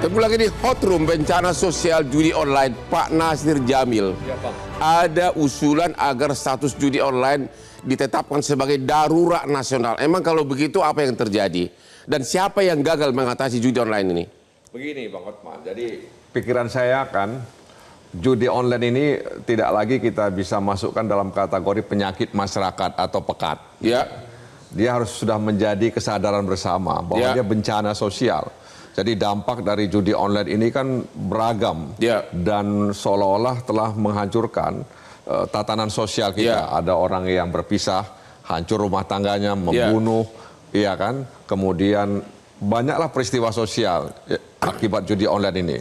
Ketemu lagi di Hot Room Bencana Sosial Judi Online, Pak Nasir Jamil. Ya, Pak. Ada usulan agar status judi online ditetapkan sebagai darurat nasional. Emang kalau begitu apa yang terjadi? Dan siapa yang gagal mengatasi judi online ini? Begini Bang Hotman, jadi pikiran saya kan judi online ini tidak lagi kita bisa masukkan dalam kategori penyakit masyarakat atau pekat. Ya, Dia harus sudah menjadi kesadaran bersama bahwa Ya. dia bencana sosial. Jadi dampak dari judi online ini kan beragam Ya. dan seolah-olah telah menghancurkan tatanan sosial kita. Ya. Ada orang yang berpisah, hancur rumah tangganya, membunuh, iya kan? Kemudian banyaklah peristiwa sosial akibat judi online ini.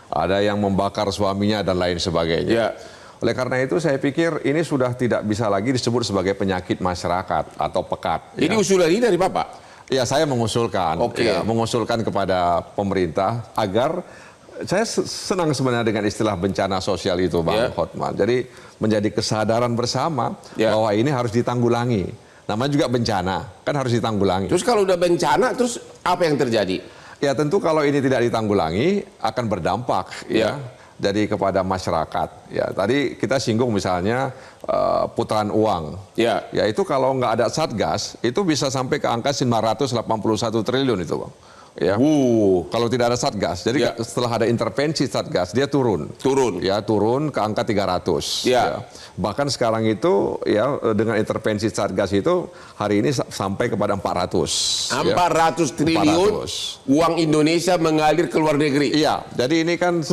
Ada yang membakar suaminya dan lain sebagainya. Ya. Oleh karena itu saya pikir ini sudah tidak bisa lagi disebut sebagai penyakit masyarakat atau pekat. Ini usulan ini dari Bapak? Ya, saya mengusulkan, Oke. ya, mengusulkan kepada pemerintah agar saya senang sebenarnya dengan istilah bencana sosial itu, Bang Hotman. Jadi menjadi kesadaran bersama bahwa ini harus ditanggulangi. Namanya juga bencana, kan harus ditanggulangi. Terus kalau udah bencana, terus apa yang terjadi? Ya tentu kalau ini tidak ditanggulangi akan berdampak ya. Jadi kepada masyarakat. Ya tadi kita singgung misalnya putaran uang. Ya itu kalau nggak ada satgas itu bisa sampai ke angka 981 triliun itu, Bang. Ya. Kalau tidak ada satgas. Jadi setelah ada intervensi satgas dia turun. Ya, turun ke angka 300. Ya. Bahkan sekarang itu ya dengan intervensi satgas itu hari ini sampai kepada 400. 400 triliun uang Indonesia mengalir ke luar negeri. Iya, jadi ini kan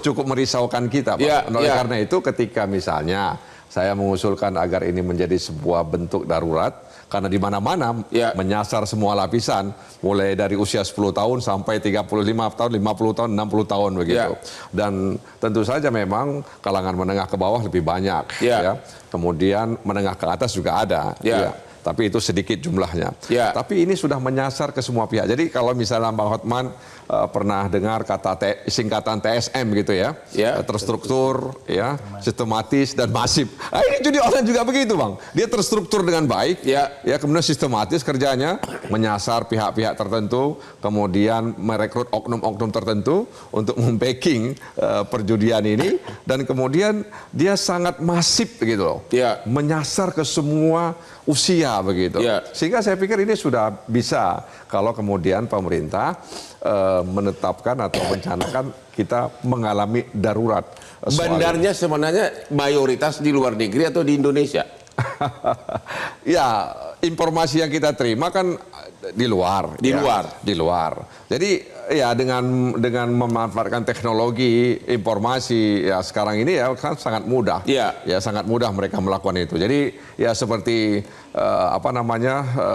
cukup merisaukan kita, Pak. Oleh karena itu ketika misalnya saya mengusulkan agar ini menjadi sebuah bentuk darurat, karena di mana-mana menyasar semua lapisan, mulai dari usia 10 tahun sampai 35 tahun, 50 tahun, 60 tahun begitu. Dan tentu saja memang kalangan menengah ke bawah lebih banyak. Ya. Kemudian menengah ke atas juga ada. Tapi itu sedikit jumlahnya. Tapi ini sudah menyasar ke semua pihak. Jadi kalau misalnya Bang Hotman pernah dengar kata singkatan TSM gitu ya, terstruktur, ya, sistematis dan masif. Nah, ini judi online juga begitu, Bang. Dia terstruktur dengan baik, ya, kemudian sistematis kerjanya, menyasar pihak-pihak tertentu, kemudian merekrut oknum-oknum tertentu untuk membacking perjudian ini, dan kemudian dia sangat masif gitu loh, menyasar ke semua usia begitu. Sehingga saya pikir ini sudah bisa kalau kemudian pemerintah menetapkan atau merencanakan kita mengalami darurat. Bandarnya sebenarnya mayoritas di luar negeri atau di Indonesia? Ya, informasi yang kita terima kan di luar. Di luar. Jadi ya dengan memanfaatkan teknologi informasi ya sekarang ini ya kan sangat mudah. Ya sangat mudah mereka melakukan itu. Jadi ya seperti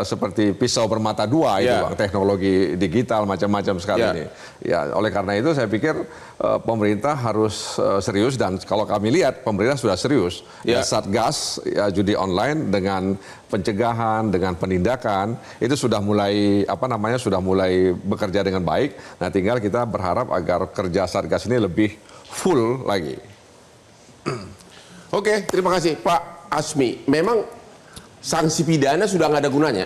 seperti pisau bermata dua itu, Bang, teknologi digital macam-macam sekali ini. Ya, oleh karena itu saya pikir pemerintah harus serius, dan kalau kami lihat pemerintah sudah serius. Satgas judi online dengan pencegahan, dengan penindakan itu sudah mulai bekerja dengan baik. Nah, tinggal kita berharap agar kerja Satgas ini lebih full lagi. Oke, terima kasih Pak Asmi. Memang sanksi pidana sudah nggak ada gunanya?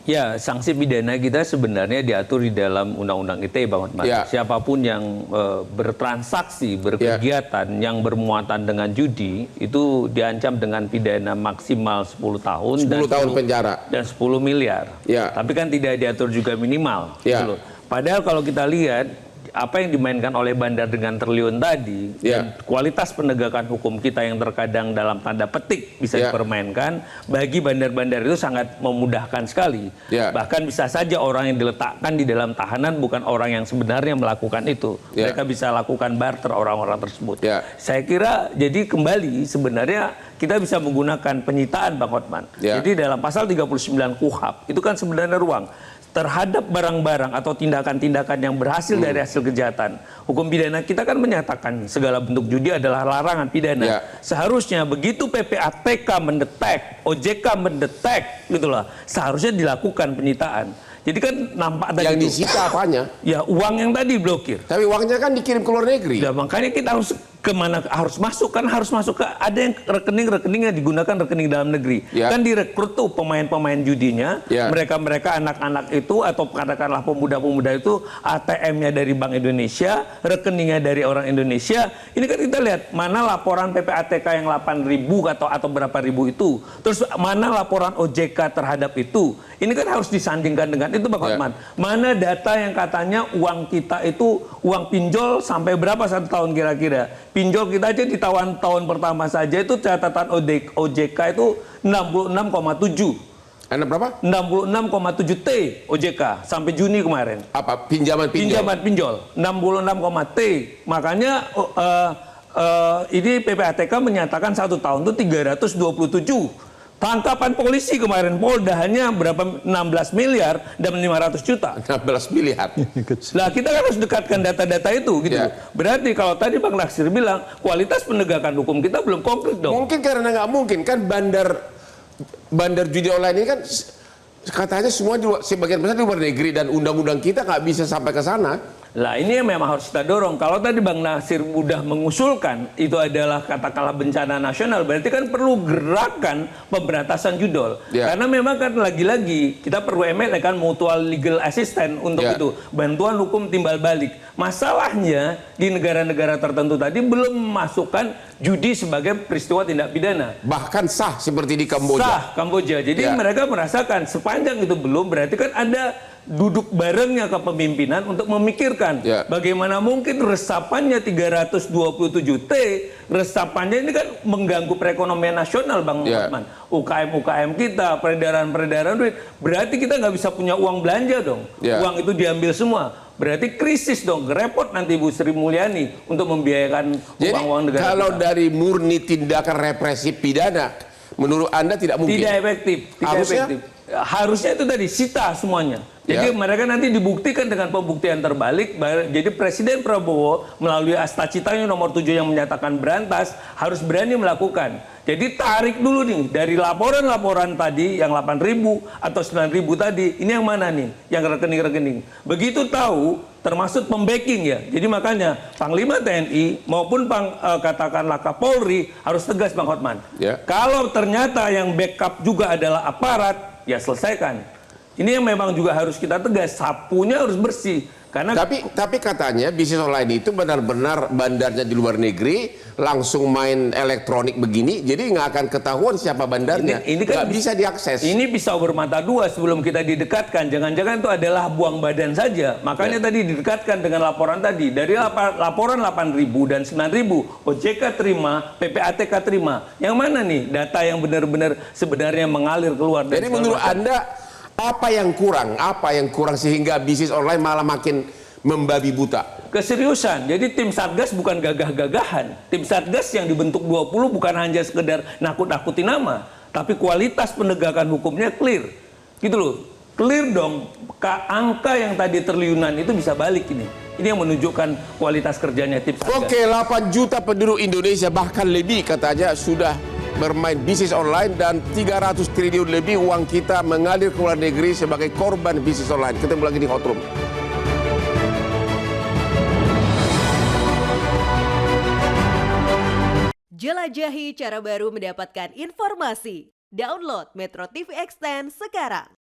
Ya, sanksi pidana kita sebenarnya diatur di dalam Undang-Undang ITE, Bang Hotman. Siapapun yang bertransaksi, berkegiatan yang bermuatan dengan judi, itu diancam dengan pidana maksimal 10 tahun 10 tahun penjara dan 10 miliar. Tapi kan tidak diatur juga minimal. Gitu loh. Padahal kalau kita lihat apa yang dimainkan oleh bandar dengan triliun tadi, dan kualitas penegakan hukum kita yang terkadang dalam tanda petik bisa dipermainkan, bagi bandar-bandar itu sangat memudahkan sekali. Bahkan bisa saja orang yang diletakkan di dalam tahanan bukan orang yang sebenarnya melakukan itu. Mereka bisa lakukan barter orang-orang tersebut. Saya kira jadi kembali sebenarnya kita bisa menggunakan penyitaan, Bang Hotman. Jadi dalam pasal 39 KUHP itu kan sebenarnya ruang terhadap barang-barang atau tindakan-tindakan yang berhasil dari hasil kejahatan. Hukum pidana kita kan menyatakan segala bentuk judi adalah larangan pidana. Seharusnya begitu PPATK mendetek, OJK mendetek, gitulah, seharusnya dilakukan penyitaan. Jadi kan nampak tadi yang disita apanya? Ya uang yang tadi blokir. Tapi uangnya kan dikirim ke luar negeri. Ya makanya kita harus kemana harus masuk, kan harus masuk ke ada yang rekeningnya digunakan rekening dalam negeri. Kan direkrut tuh pemain-pemain judinya, mereka anak-anak itu atau katakanlah pemuda-pemuda itu ATM-nya dari Bank Indonesia, rekeningnya dari orang Indonesia. Ini kan kita lihat mana laporan PPATK yang 8.000 atau berapa ribu itu, terus mana laporan OJK terhadap itu. Ini kan harus disandingkan dengan itu, Bang Hotman. Mana data yang katanya uang kita itu uang pinjol sampai berapa satu tahun kira-kira? Pinjol kita aja di tahun pertama saja itu catatan OJK itu 66,7. Ada berapa? 66,7 T OJK sampai Juni kemarin. Apa? Pinjaman pinjol. 66, T. Makanya ini PPATK menyatakan satu tahun itu 327. Tangkapan polisi kemarin Polda hanya berapa 16 miliar dan 500 juta. 16 miliar. Nah, kita kan harus dekatkan data-data itu gitu. Berarti kalau tadi Bang Natsir bilang kualitas penegakan hukum kita belum konkret dong. Mungkin karena nggak mungkin kan bandar judi online ini kan katanya semua sebagian besar di luar negeri dan undang-undang kita nggak bisa sampai ke sana. Lah ini yang memang harus kita dorong. Kalau tadi Bang Natsir mudah mengusulkan itu adalah katakanlah bencana nasional, berarti kan perlu gerakan pemberantasan judol. Karena memang kan lagi-lagi kita perlu MLA kan mutual legal assistance untuk itu, bantuan hukum timbal balik. Masalahnya di negara-negara tertentu tadi belum memasukkan judi sebagai peristiwa tindak pidana. Bahkan sah seperti di Kamboja. Sah Kamboja. Jadi mereka merasakan sepanjang itu belum, berarti kan ada duduk barengnya kepemimpinan untuk memikirkan bagaimana mungkin resapannya 327 T, resapannya ini kan mengganggu perekonomian nasional, Bang Hotman. UKM kita, peredaran duit, berarti kita nggak bisa punya uang belanja dong. Uang itu diambil semua. Berarti krisis dong, repot nanti Bu Sri Mulyani untuk membiayakan uang-uang negara. Jadi kalau dari murni tindakan represif pidana, menurut Anda tidak mungkin? Tidak efektif. Harusnya itu tadi sita semuanya. Jadi mereka nanti dibuktikan dengan pembuktian terbalik. Jadi Presiden Prabowo melalui Asta Citanya nomor 7 yang menyatakan berantas harus berani melakukan. Jadi tarik dulu nih dari laporan-laporan tadi yang 8.000 atau 9.000 tadi. Ini yang mana nih? Yang rekening-rekening. Begitu tahu termasuk pembacking ya. Jadi makanya Panglima TNI maupun katakanlah Kapolri harus tegas, Bang Hotman. Kalau ternyata yang backup juga adalah aparat, ya selesaikan. Ini yang memang juga harus kita tegas, sapunya harus bersih. Karena tapi katanya bisnis online itu benar-benar bandarnya di luar negeri langsung main elektronik begini, jadi nggak akan ketahuan siapa bandarnya. Ini kan nggak bisa diakses. Ini pisau bermata dua sebelum kita didekatkan. Jangan-jangan itu adalah buang badan saja. Makanya tadi didekatkan dengan laporan tadi. Dari laporan 8.000 dan 9.000 OJK terima, PPATK terima. Yang mana nih data yang benar-benar sebenarnya mengalir keluar? Jadi menurut Anda apa yang kurang sehingga bisnis online malah makin membabi buta? Keseriusan. Jadi tim Satgas bukan gagah-gagahan. Tim Satgas yang dibentuk 20 bukan hanya sekedar nakut-nakuti nama, tapi kualitas penegakan hukumnya clear. Gitu loh. Clear dong. Angka yang tadi triliunan itu bisa balik ini. Ini yang menunjukkan kualitas kerjanya tim Satgas. Oke, 8 juta penduduk Indonesia bahkan lebih katanya sudah bermain bisnis online dan 300 triliun lebih uang kita mengalir ke luar negeri sebagai korban bisnis online. Ketemu lagi di Hot Room. Jelajahi cara baru mendapatkan informasi. Download Metro TV Extend sekarang.